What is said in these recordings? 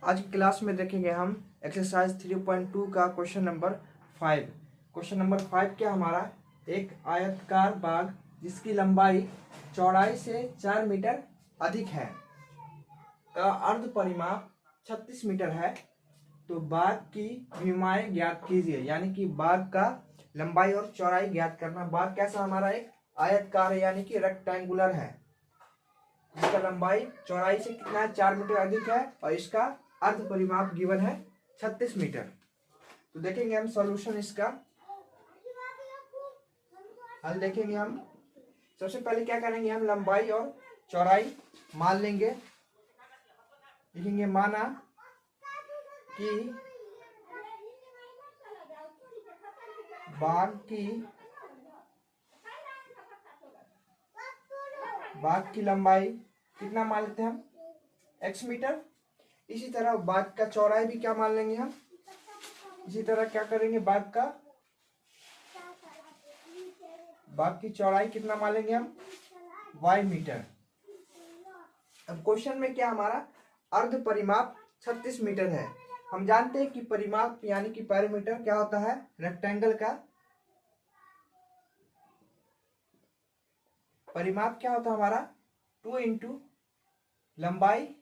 आज की क्लास में देखेंगे हम एक्सरसाइज 3.2 का क्वेश्चन नंबर 5। क्वेश्चन नंबर 5 क्या हमारा, एक आयताकार बाग जिसकी लंबाई चौड़ाई से 4 मीटर अधिक है का अर्ध परिमाप 36 मीटर है, तो बाग की विमाएं ज्ञात कीजिए। यानी कि बाग का लंबाई और चौड़ाई ज्ञात करना। बाग कैसा हमारा एक आयतकार है, यानी कि रेक्टेंगुलर है, इसका लंबाई चौड़ाई से कितना है, 4 मीटर अधिक है, और इसका अर्ध परिमाप गिवन है 36 मीटर। तो देखेंगे हम सॉल्यूशन इसका हल देखेंगे हम। सबसे पहले क्या करेंगे, हम लंबाई और चौड़ाई मान लेंगे। लिखेंगे माना कि बाग की लंबाई कितना मान लेते हैं हम, x मीटर। इसी तरह बाग का चौड़ाई भी क्या मान लेंगे हम, इसी तरह क्या करेंगे, बाग की चौड़ाई कितना मान लेंगे हम, y मीटर। अब क्वेश्चन में क्या हमारा अर्ध परिमाप 36 मीटर है। हम जानते हैं कि परिमाप यानी कि पैरामीटर क्या होता है, रेक्टेंगल का परिमाप क्या होता है हमारा 2 इंटू लंबाई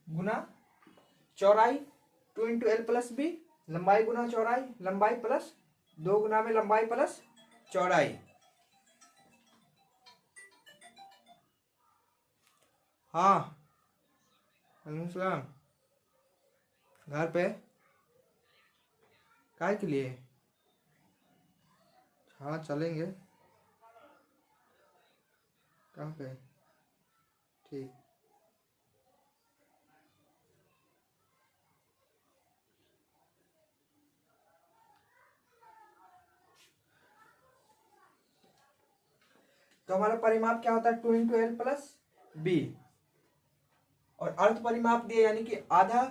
गुना चौड़ाई, 2 इंटू एल प्लस बी, लंबाई गुना चौड़ाई, लंबाई प्लस 2 गुना में लंबाई प्लस चौड़ाई। हाँ सलाम, घर पे काय के लिए? हाँ चलेंगे। कहाँ पे? ठीक। तो हमारा परिमाप क्या होता है 2 इंटू एल प्लस बी, और अर्ध परिमाप दिए यानी कि आधा।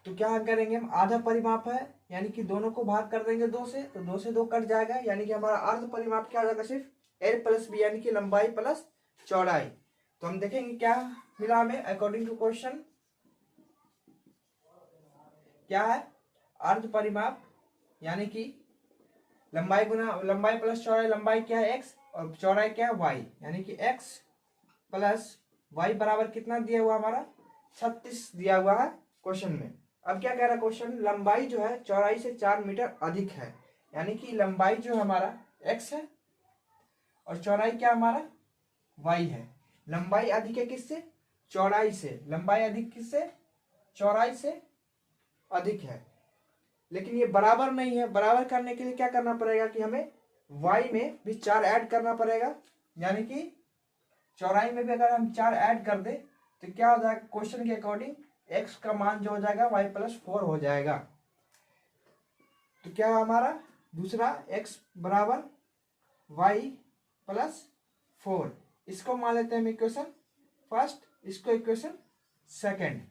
तो क्या करेंगे हम, आधा परिमाप है यानी कि दोनों को भाग कर देंगे 2 से, तो 2 से 2 कट जाएगा, यानी कि हमारा अर्ध परिमाप क्या हो जाएगा, सिर्फ एल प्लस बी यानी कि लंबाई प्लस चौड़ाई। तो हम देखेंगे क्या मिला हमें अकॉर्डिंग टू क्वेश्चन। क्या है, अर्ध परिमाप यानी कि लंबाई गुना लंबाई प्लस चौड़ाई, लंबाई क्या है x और चौड़ाई क्या है y, यानी कि x प्लस y बराबर कितना दिया हुआ हमारा 36 दिया हुआ है क्वेश्चन में। अब क्या कह रहा है क्वेश्चन, लंबाई जो है चौड़ाई से 4 मीटर अधिक है, यानी कि लंबाई जो हमारा x है और चौड़ाई क्या हमारा y है। लंबाई अधिक है किससे, चौड़ाई से। लंबाई अधिक किससे, चौड़ाई से अधिक है, लेकिन ये बराबर नहीं है। बराबर करने के लिए क्या करना पड़ेगा कि हमें y में भी 4 ऐड करना पड़ेगा, यानी कि चौड़ाई में भी अगर हम 4 ऐड कर दे तो क्या हो जाएगा, क्वेश्चन के अकॉर्डिंग x का मान जो हो जाएगा y प्लस 4 हो जाएगा। तो क्या हमारा दूसरा x बराबर y प्लस 4, इसको मान लेते हैं हम इक्वेशन फर्स्ट, इसको इक्वेशन सेकेंड।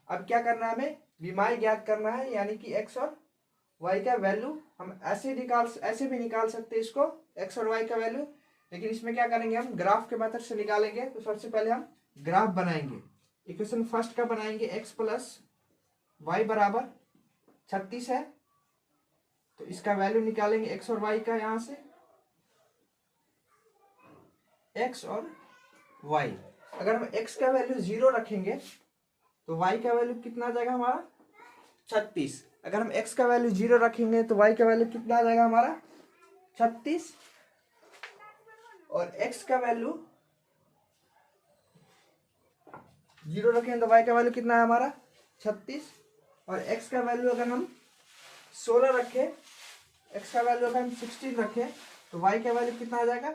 अब क्या करना है, हमें विमाएं ज्ञात करना है, यानी कि x और y का वैल्यू हम ऐसे भी निकाल सकते हैं इसको, x और y का वैल्यू, लेकिन इसमें क्या करेंगे हम ग्राफ के मेथड से निकालेंगे। तो सबसे पहले हम ग्राफ बनाएंगे। इक्वेशन फर्स्ट का बनाएंगे, x प्लस वाई बराबर 36 है, तो इसका वैल्यू निकालेंगे x और y का, यहाँ से x और y। अगर हम x का वैल्यू 0 रखेंगे तो y का वैल्यू कितना आ जाएगा हमारा 36। अगर हम x का वैल्यू 0 रखेंगे तो y का वैल्यू कितना आ जाएगा हमारा 36, और x का वैल्यू 0 रखेंगे तो y का वैल्यू कितना है हमारा 36, और x का वैल्यू अगर हम 16 रखें, x का वैल्यू अगर हम 16 रखें तो y का वैल्यू कितना आ जाएगा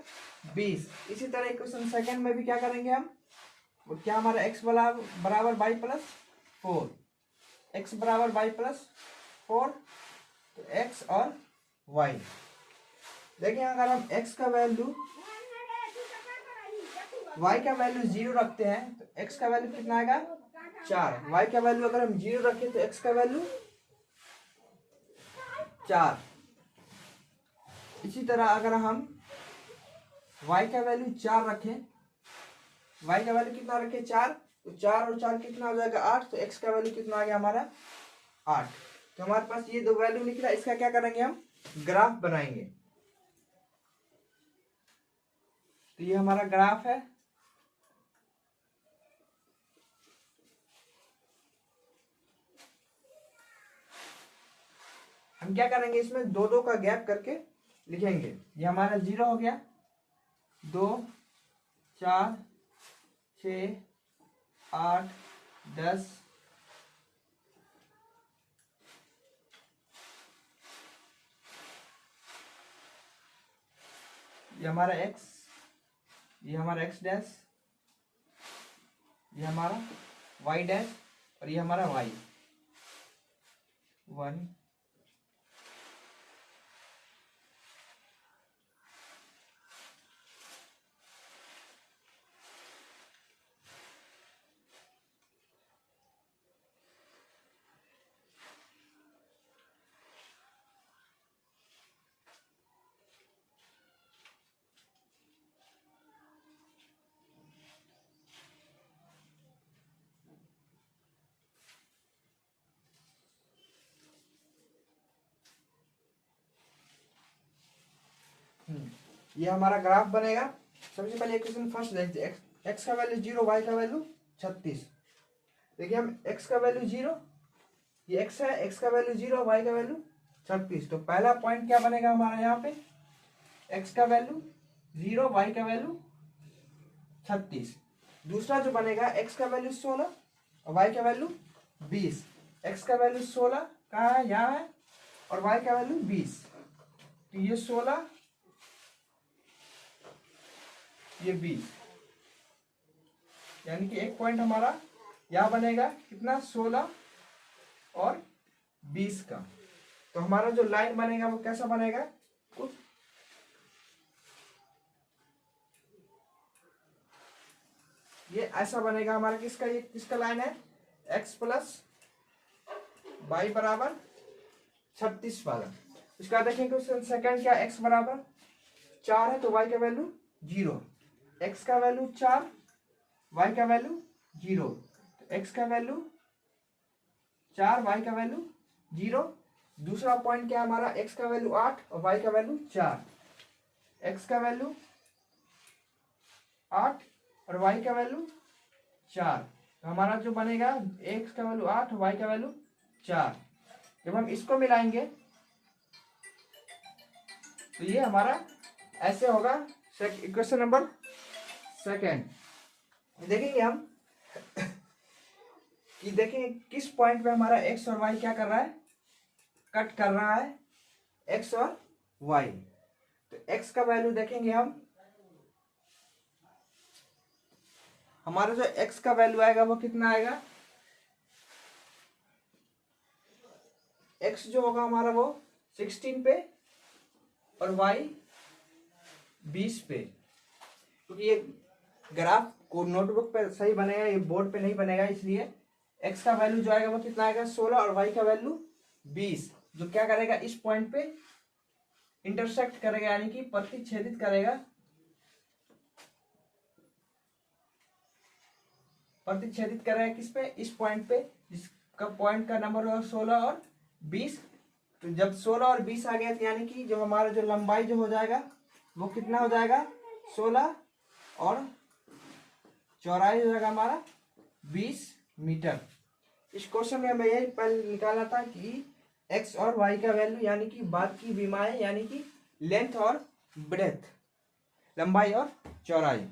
20। इसी तरह इक्वेशन सेकंड में भी क्या करेंगे हम, वो क्या हमारा x बराबर y प्लस 4, x बराबर y प्लस 4, तो x और y। देखिए अगर हम x का वैल्यू y का वैल्यू 0 रखते हैं तो x का वैल्यू कितना आएगा 4, y का वैल्यू अगर हम 0 रखें तो x का वैल्यू 4। इसी तरह अगर हम y का वैल्यू 4 रखें, y का वैल्यू कितना रखें 4, तो 4 और 4 कितना हो जाएगा 8, तो x का वैल्यू कितना आ गया हमारा 8। तो हमारे पास ये दो वैल्यू निकला, इसका क्या करेंगे हम ग्राफ बनाएंगे। तो ये हमारा ग्राफ है। हम क्या करेंगे इसमें दो दो का गैप करके लिखेंगे। ये हमारा 0 हो गया, 2 4 6 8 10 ये हमारा x, ये हमारा x डैश, ये हमारा y डैश और ये हमारा y 1 ये हमारा ग्राफ बनेगा। सबसे पहले इक्वेशन फर्स्ट देखते हैं, x का वैल्यू 0, y का वैल्यू 36। देखिए हम x का वैल्यू 0, ये x है, x का वैल्यू 0, y का वैल्यू 36। तो पहला पॉइंट क्या बनेगा हमारा यहाँ पे, x का वैल्यू 0, y का वैल्यू 36। दूसरा जो बनेगा x का वैल्यू 16 और y का वैल्यू 20। x का वैल्यू 16 कहाँ है, यहाँ है, और y का वैल्यू 20। तो ये 16 ये 20, यानी कि एक पॉइंट हमारा यहाँ बनेगा कितना 16 और 20 का। तो हमारा जो लाइन बनेगा वो कैसा बनेगा, कुछ ये ऐसा बनेगा हमारा। किसका, ये किसका लाइन है, x प्लस वाई बराबर 36 वाला। इसका देखेंगे क्वेश्चन सेकंड क्या, x बराबर 4 है तो y का वैल्यू 0, x का वैल्यू 4, y का वैल्यू 0। तो x का वैल्यू 4, y का वैल्यू 0। दूसरा पॉइंट क्या हमारा, x का वैल्यू 8 और y का वैल्यू 4। x का वैल्यू 8 और y का वैल्यू 4। तो हमारा जो बनेगा x का वैल्यू 8 और y का वैल्यू 4। जब हम इसको मिलाएंगे तो ये हमारा ऐसे होगा इक्वेशन नंबर सेकेंड। देखेंगे हम कि देखेंगे किस पॉइंट पे हमारा x और y क्या कर रहा है, कट कर रहा है, x और y। तो x का वैल्यू देखेंगे हम, हमारा जो x का वैल्यू आएगा वो कितना आएगा, x जो होगा हमारा वो 16 पे और y 20 पे। क्योंकि ये ग्राफ को नोटबुक पे सही बनेगा, ये बोर्ड पे नहीं बनेगा, इसलिए x का वैल्यू जो आएगा वो कितना आएगा 16 और y का वैल्यू 20, जो क्या करेगा इस पॉइंट पे इंटरसेक्ट करेगा, यानी कि प्रतिच्छेदित करेगा, प्रतिच्छेदित करेगा किस पे, इस पॉइंट पे, जिसका पॉइंट का नंबर होगा 16 और 20। तो जब 16 और 20 आ गया तो यानी कि जो हमारा जो लंबाई जो हो जाएगा वो कितना हो जाएगा 16 और चौड़ाई हो जाएगा हमारा 20 मीटर। इस क्वेश्चन में हमें यही पहले निकालना था कि x और y का वैल्यू, यानी कि बाद की विमाएं, यानी कि लेंथ और ब्रेथ, लंबाई और चौड़ाई।